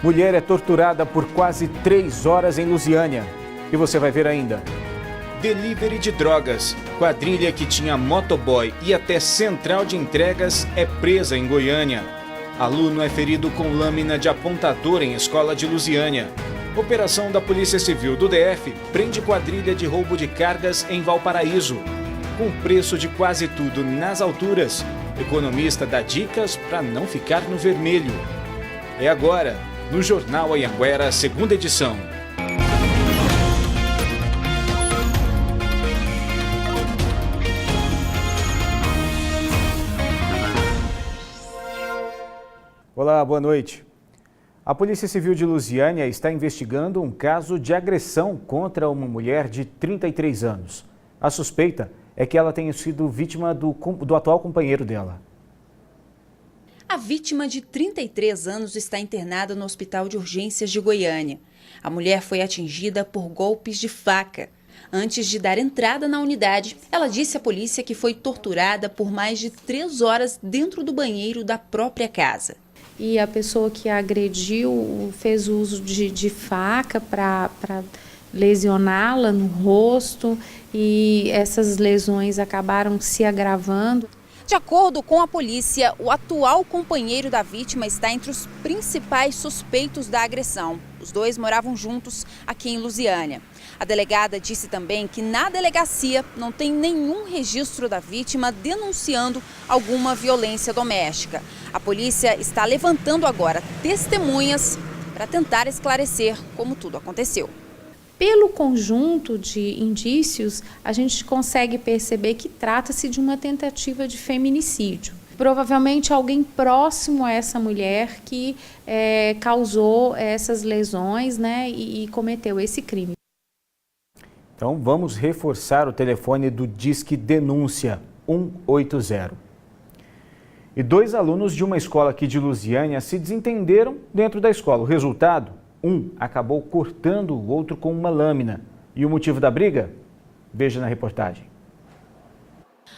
Mulher é torturada por quase 3 horas em Lusiânia. E você vai ver ainda. Delivery de drogas. Quadrilha que tinha motoboy e até central de entregas é presa em Goiânia. Aluno é ferido com lâmina de apontador em escola de Lusiânia. Operação da Polícia Civil do DF prende quadrilha de roubo de cargas em Valparaíso. Com preço de quase tudo nas alturas, economista dá dicas para não ficar no vermelho. É agora, no Jornal Anhanguera, segunda edição. Olá, boa noite. A Polícia Civil de Lusiânia está investigando um caso de agressão contra uma mulher de 33 anos. A suspeita é que ela tenha sido vítima do atual companheiro dela. A vítima de 33 anos está internada no Hospital de Urgências de Goiânia. A mulher foi atingida por golpes de faca. Antes de dar entrada na unidade, ela disse à polícia que foi torturada por mais de 3 horas dentro do banheiro da própria casa. E a pessoa que a agrediu fez uso de faca para lesioná-la no rosto e essas lesões acabaram se agravando. De acordo com a polícia, o atual companheiro da vítima está entre os principais suspeitos da agressão. Os dois moravam juntos aqui em Lusiânia. A delegada disse também que na delegacia não tem nenhum registro da vítima denunciando alguma violência doméstica. A polícia está levantando agora testemunhas para tentar esclarecer como tudo aconteceu. Pelo conjunto de indícios, a gente consegue perceber que trata-se de uma tentativa de feminicídio. Provavelmente alguém próximo a essa mulher que causou essas lesões, né, e cometeu esse crime. Então vamos reforçar o telefone do Disque Denúncia 180. E 2 alunos de uma escola aqui de Lusiânia se desentenderam dentro da escola. O resultado? Um acabou cortando o outro com uma lâmina. E o motivo da briga? Veja na reportagem.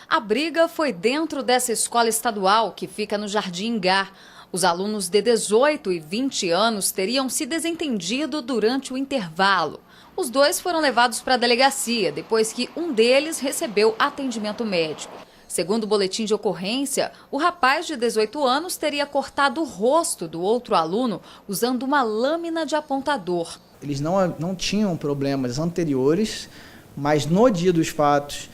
A briga foi dentro dessa escola estadual que fica no Jardim Gá. Os alunos de 18 e 20 anos teriam se desentendido durante o intervalo. Os dois foram levados para a delegacia depois que um deles recebeu atendimento médico. Segundo o boletim de ocorrência, o rapaz de 18 anos teria cortado o rosto do outro aluno usando uma lâmina de apontador. Eles não tinham problemas anteriores, mas no dia dos fatos,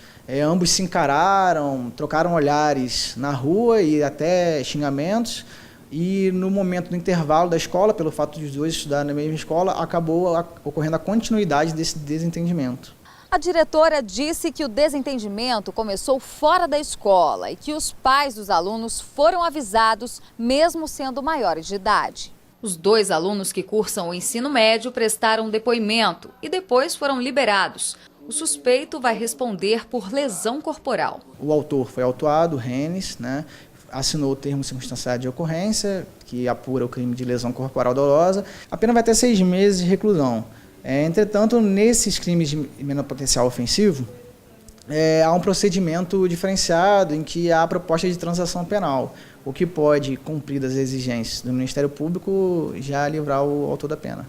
ambos se encararam, trocaram olhares na rua e até xingamentos. E no momento do intervalo da escola, pelo fato de os dois estudarem na mesma escola, acabou ocorrendo a continuidade desse desentendimento. A diretora disse que o desentendimento começou fora da escola e que os pais dos alunos foram avisados, mesmo sendo maiores de idade. Os 2 alunos que cursam o ensino médio prestaram depoimento e depois foram liberados. O suspeito vai responder por lesão corporal. O autor foi autuado, Renes, né? Assinou o termo circunstanciado de ocorrência, que apura o crime de lesão corporal dolosa. A pena vai até 6 meses de reclusão. Entretanto, nesses crimes de menor potencial ofensivo, há um procedimento diferenciado em que há a proposta de transação penal, o que pode, cumpridas as exigências do Ministério Público, já livrar o autor da pena.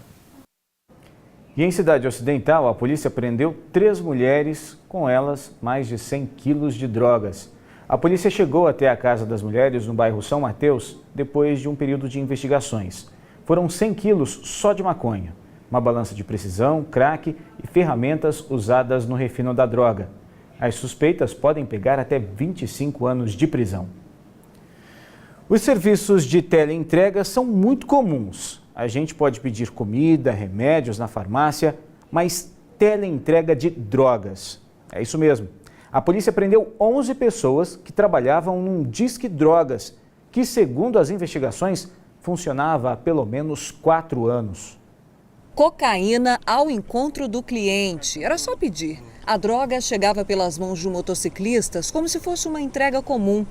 E em Cidade Ocidental, a polícia prendeu 3 mulheres, com elas mais de 100 quilos de drogas. A polícia chegou até a casa das mulheres no bairro São Mateus depois de um período de investigações. Foram 100 quilos só de maconha, uma balança de precisão, crack e ferramentas usadas no refino da droga. As suspeitas podem pegar até 25 anos de prisão. Os serviços de teleentrega são muito comuns. A gente pode pedir comida, remédios na farmácia, mas teleentrega de drogas. É isso mesmo. A polícia prendeu 11 pessoas que trabalhavam num Disque Drogas, que, segundo as investigações, funcionava há pelo menos 4 anos. Cocaína ao encontro do cliente. Era só pedir. A droga chegava pelas mãos de motociclistas como se fosse uma entrega comum.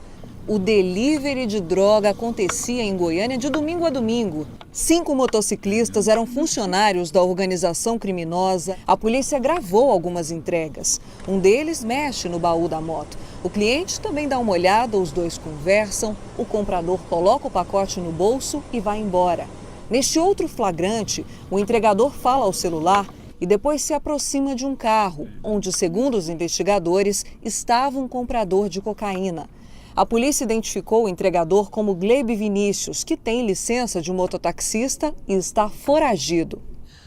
O delivery de droga acontecia em Goiânia de domingo a domingo. 5 motociclistas eram funcionários da organização criminosa. A polícia gravou algumas entregas. Um deles mexe no baú da moto. O cliente também dá uma olhada, os dois conversam. O comprador coloca o pacote no bolso e vai embora. Neste outro flagrante, o entregador fala ao celular e depois se aproxima de um carro, onde, segundo os investigadores, estava um comprador de cocaína. A polícia identificou o entregador como Glebe Vinícius, que tem licença de mototaxista e está foragido.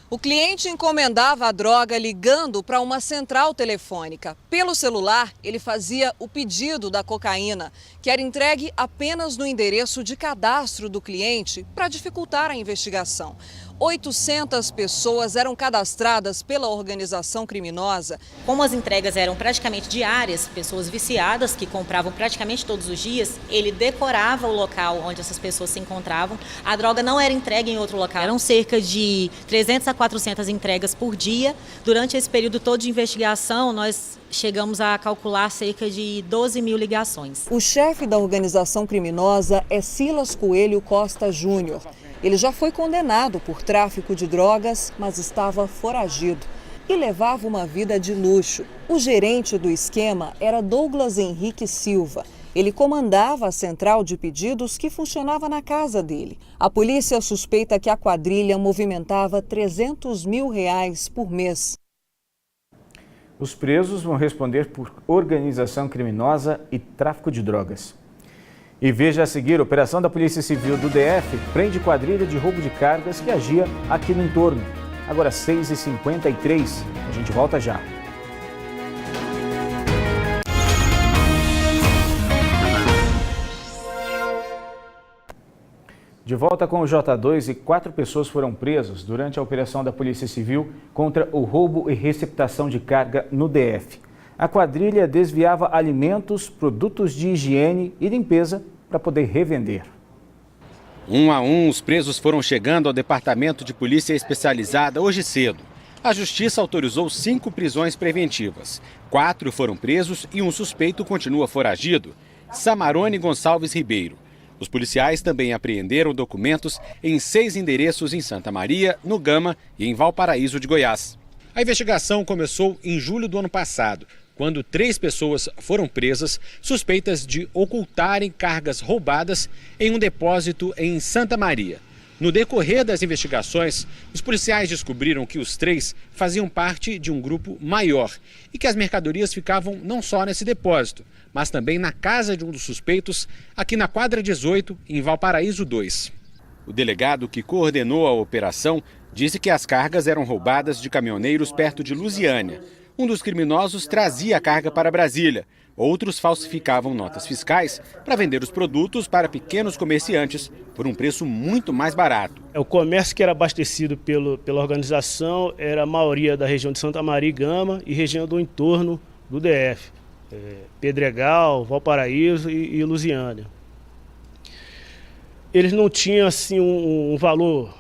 O cliente encomendava a droga ligando para uma central telefônica. Pelo celular, ele fazia o pedido da cocaína, que era entregue apenas no endereço de cadastro do cliente para dificultar a investigação. 800 pessoas eram cadastradas pela organização criminosa. Como as entregas eram praticamente diárias, pessoas viciadas que compravam praticamente todos os dias, ele decorava o local onde essas pessoas se encontravam. A droga não era entregue em outro local. Eram cerca de 300 a 400 entregas por dia. Durante esse período todo de investigação, nós chegamos a calcular cerca de 12 mil ligações. O chefe da organização criminosa é Silas Coelho Costa Júnior. Ele já foi condenado por tráfico de drogas, mas estava foragido e levava uma vida de luxo. O gerente do esquema era Douglas Henrique Silva. Ele comandava a central de pedidos que funcionava na casa dele. A polícia suspeita que a quadrilha movimentava R$300 mil por mês. Os presos vão responder por organização criminosa e tráfico de drogas. E veja a seguir, a operação da Polícia Civil do DF prende quadrilha de roubo de cargas que agia aqui no entorno. Agora 6h53, a gente volta já. De volta com o J2 e 4 pessoas foram presas durante a operação da Polícia Civil contra o roubo e receptação de carga no DF. A quadrilha desviava alimentos, produtos de higiene e limpeza para poder revender. Um a um, os presos foram chegando ao Departamento de Polícia Especializada hoje cedo. A Justiça autorizou 5 prisões preventivas. 4 foram presos e um suspeito continua foragido, Samarone Gonçalves Ribeiro. Os policiais também apreenderam documentos em 6 endereços em Santa Maria, no Gama e em Valparaíso de Goiás. A investigação começou em julho do ano passado, quando 3 pessoas foram presas suspeitas de ocultarem cargas roubadas em um depósito em Santa Maria. No decorrer das investigações, os policiais descobriram que os 3 faziam parte de um grupo maior e que as mercadorias ficavam não só nesse depósito, mas também na casa de um dos suspeitos, aqui na quadra 18, em Valparaíso 2. O delegado que coordenou a operação disse que as cargas eram roubadas de caminhoneiros perto de Lusiânia. Um dos criminosos trazia a carga para Brasília. Outros falsificavam notas fiscais para vender os produtos para pequenos comerciantes por um preço muito mais barato. O comércio que era abastecido pela organização era a maioria da região de Santa Maria e Gama e região do entorno do DF. Pedregal, Valparaíso e Lusiânia. Eles não tinham assim, um valor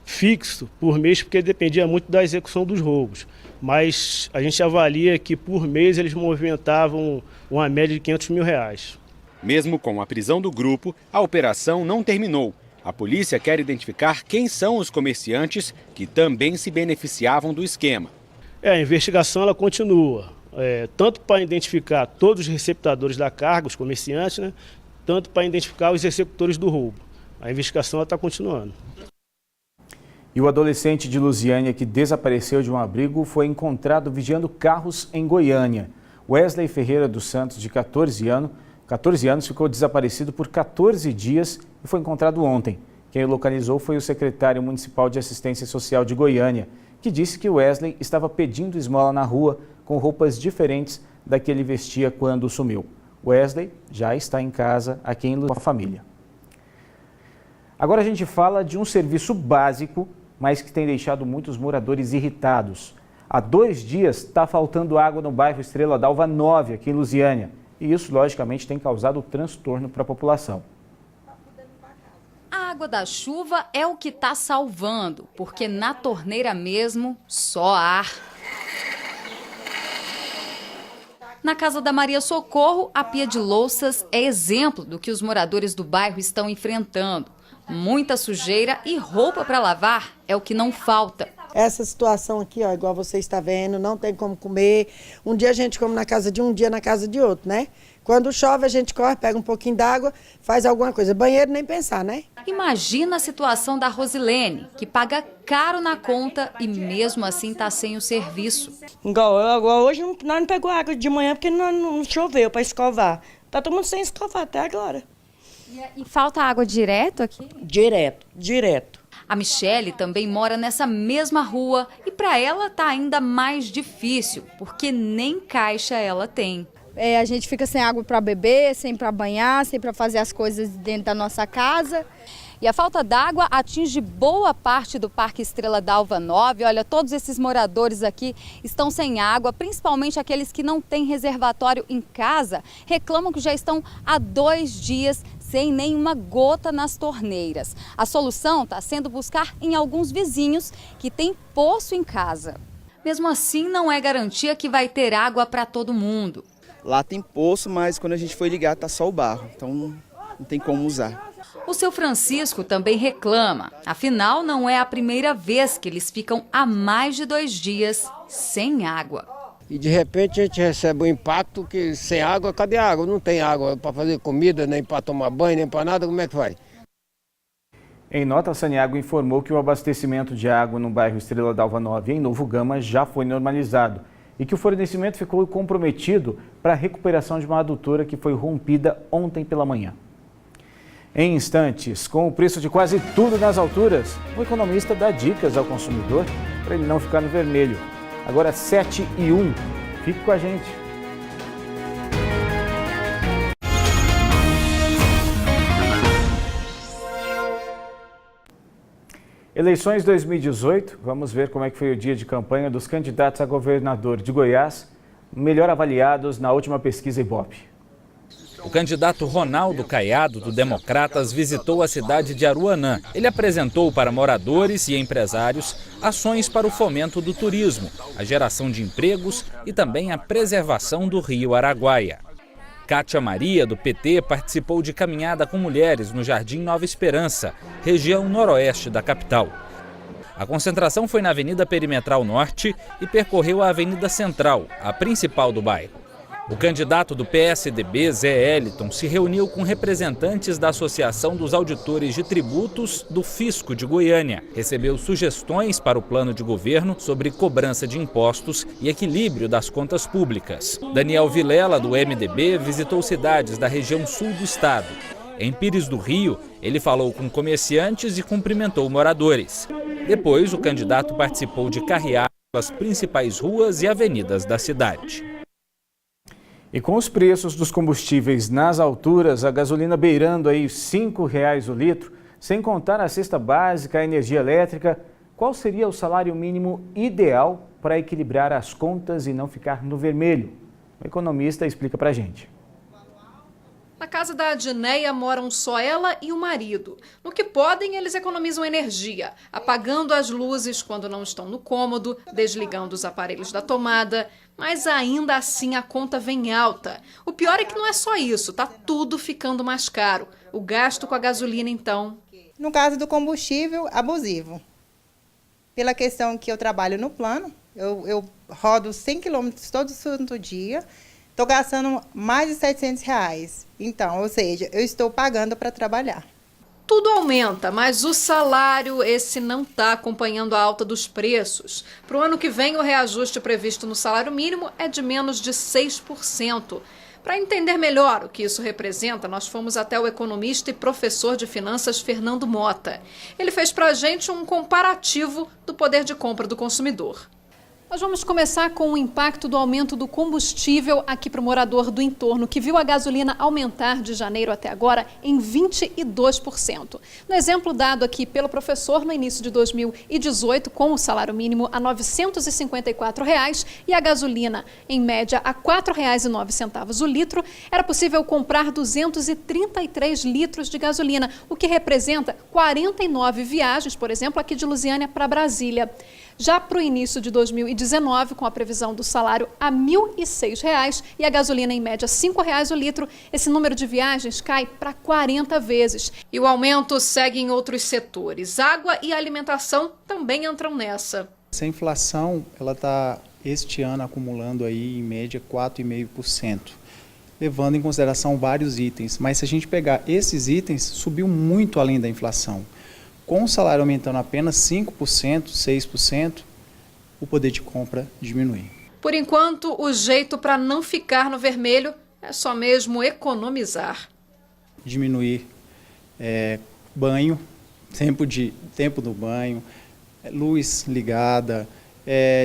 fixo por mês, porque dependia muito da execução dos roubos. Mas a gente avalia que por mês eles movimentavam uma média de R$500 mil. Mesmo com a prisão do grupo, a operação não terminou. A polícia quer identificar quem são os comerciantes que também se beneficiavam do esquema. A investigação ela continua, tanto para identificar todos os receptadores da carga, os comerciantes, né, tanto para identificar os executores do roubo. A investigação está continuando. E o adolescente de Lusiânia que desapareceu de um abrigo foi encontrado vigiando carros em Goiânia. Wesley Ferreira dos Santos, de 14 anos, ficou desaparecido por 14 dias e foi encontrado ontem. Quem o localizou foi o secretário municipal de assistência social de Goiânia, que disse que Wesley estava pedindo esmola na rua com roupas diferentes da que ele vestia quando sumiu. Wesley já está em casa aqui em Lusiânia com a família. Agora a gente fala de um serviço básico, mas que tem deixado muitos moradores irritados. Há 2 dias está faltando água no bairro Estrela d'Alva 9, aqui em Lusiânia. E isso, logicamente, tem causado transtorno para a população. A água da chuva é o que está salvando, porque na torneira mesmo, só ar. Na casa da Maria Socorro, a pia de louças é exemplo do que os moradores do bairro estão enfrentando. Muita sujeira e roupa para lavar é o que não falta. essa situação aqui, ó, igual você está vendo, não tem como comer. Um dia a gente come na casa de um, dia na casa de outro, né? Quando chove, a gente corre, pega um pouquinho d'água, faz alguma coisa. Banheiro nem pensar, né? Imagina a situação da Rosilene, que paga caro na conta e mesmo assim está sem o serviço. Igual hoje nós não pegou água de manhã porque não choveu para escovar. Tá todo mundo sem escovar até agora. E falta água direto aqui? Direto. A Michele também mora nessa mesma rua e para ela tá ainda mais difícil, porque nem caixa ela tem. A gente fica sem água para beber, sem para banhar, sem para fazer as coisas dentro da nossa casa. E a falta d'água atinge boa parte do Parque Estrela d'Alva 9. Olha, todos esses moradores aqui estão sem água, principalmente aqueles que não têm reservatório em casa, reclamam que já estão há 2 dias sem nenhuma gota nas torneiras. A solução está sendo buscar em alguns vizinhos que têm poço em casa. Mesmo assim, não é garantia que vai ter água para todo mundo. Lá tem poço, mas quando a gente foi ligar tá só o barro, então não tem como usar. O seu Francisco também reclama. Afinal, não é a primeira vez que eles ficam há mais de 2 dias sem água. E de repente a gente recebe um impacto que sem água, cadê a água? Não tem água para fazer comida, nem para tomar banho, nem para nada, como é que vai? Em nota, a Saneago informou que o abastecimento de água no bairro Estrela d'Alva 9 em Novo Gama já foi normalizado e que o fornecimento ficou comprometido para a recuperação de uma adutora que foi rompida ontem pela manhã. Em instantes, com o preço de quase tudo nas alturas, o economista dá dicas ao consumidor para ele não ficar no vermelho. Agora 7h01, fique com a gente. Eleições 2018, vamos ver como é que foi o dia de campanha dos candidatos a governador de Goiás, melhor avaliados na última pesquisa Ibope. O candidato Ronaldo Caiado, do Democratas, visitou a cidade de Aruanã. Ele apresentou para moradores e empresários ações para o fomento do turismo, a geração de empregos e também a preservação do rio Araguaia. Cátia Maria, do PT, participou de caminhada com mulheres no Jardim Nova Esperança, região noroeste da capital. A concentração foi na Avenida Perimetral Norte e percorreu a Avenida Central, a principal do bairro. O candidato do PSDB, Zé Eliton, se reuniu com representantes da Associação dos Auditores de Tributos do Fisco de Goiânia. Recebeu sugestões para o plano de governo sobre cobrança de impostos e equilíbrio das contas públicas. Daniel Vilela, do MDB, visitou cidades da região sul do estado. Em Pires do Rio, ele falou com comerciantes e cumprimentou moradores. Depois, o candidato participou de carreatas pelas principais ruas e avenidas da cidade. E com os preços dos combustíveis nas alturas, a gasolina beirando aí R$ 5,00 o litro, sem contar a cesta básica, a energia elétrica, qual seria o salário mínimo ideal para equilibrar as contas e não ficar no vermelho? O economista explica para a gente. Na casa da Adneia moram só ela e o marido. No que podem, eles economizam energia, apagando as luzes quando não estão no cômodo, desligando os aparelhos da tomada, mas ainda assim a conta vem alta. O pior é que não é só isso, tá tudo ficando mais caro. O gasto com a gasolina, então. No caso do combustível, abusivo. Pela questão que eu trabalho no plano, eu rodo 100 quilômetros todo santo dia, estou gastando mais de R$700. Então, ou seja, eu estou pagando para trabalhar. Tudo aumenta, mas o salário, esse não está acompanhando a alta dos preços. Para o ano que vem, o reajuste previsto no salário mínimo é de menos de 6%. Para entender melhor o que isso representa, nós fomos até o economista e professor de finanças Fernando Mota. Ele fez para a gente um comparativo do poder de compra do consumidor. Nós vamos começar com o impacto do aumento do combustível aqui para o morador do entorno, que viu a gasolina aumentar de janeiro até agora em 22%. No exemplo dado aqui pelo professor, no início de 2018, com o salário mínimo a R$ 954 e a gasolina, em média, a R$ 4,09 o litro, era possível comprar 233 litros de gasolina, o que representa 49 viagens, por exemplo, aqui de Lusiânia para Brasília. Já para o início de 2019, com a previsão do salário a R$ 1.006 e a gasolina em média R$ 5,00 o litro, esse número de viagens cai para 40 vezes. E o aumento segue em outros setores. Água e alimentação também entram nessa. Essa inflação, ela está este ano acumulando aí em média 4,5%, levando em consideração vários itens. Mas se a gente pegar esses itens, subiu muito além da inflação. Com o salário aumentando apenas 5%, 6%, o poder de compra diminui. Por enquanto, o jeito para não ficar no vermelho é só mesmo economizar. Diminuir banho, tempo do banho, luz ligada,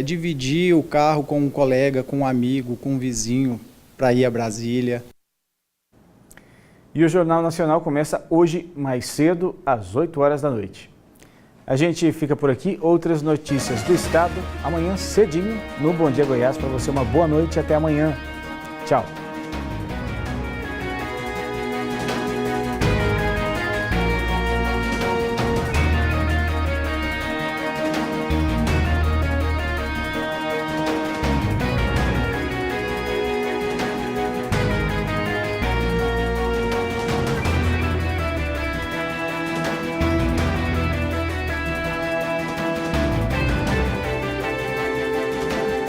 dividir o carro com um colega, com um amigo, com um vizinho para ir a Brasília. E o Jornal Nacional começa hoje mais cedo, às 8 horas da noite. A gente fica por aqui. Outras notícias do estado amanhã cedinho no Bom Dia Goiás. Para você uma boa noite e até amanhã. Tchau.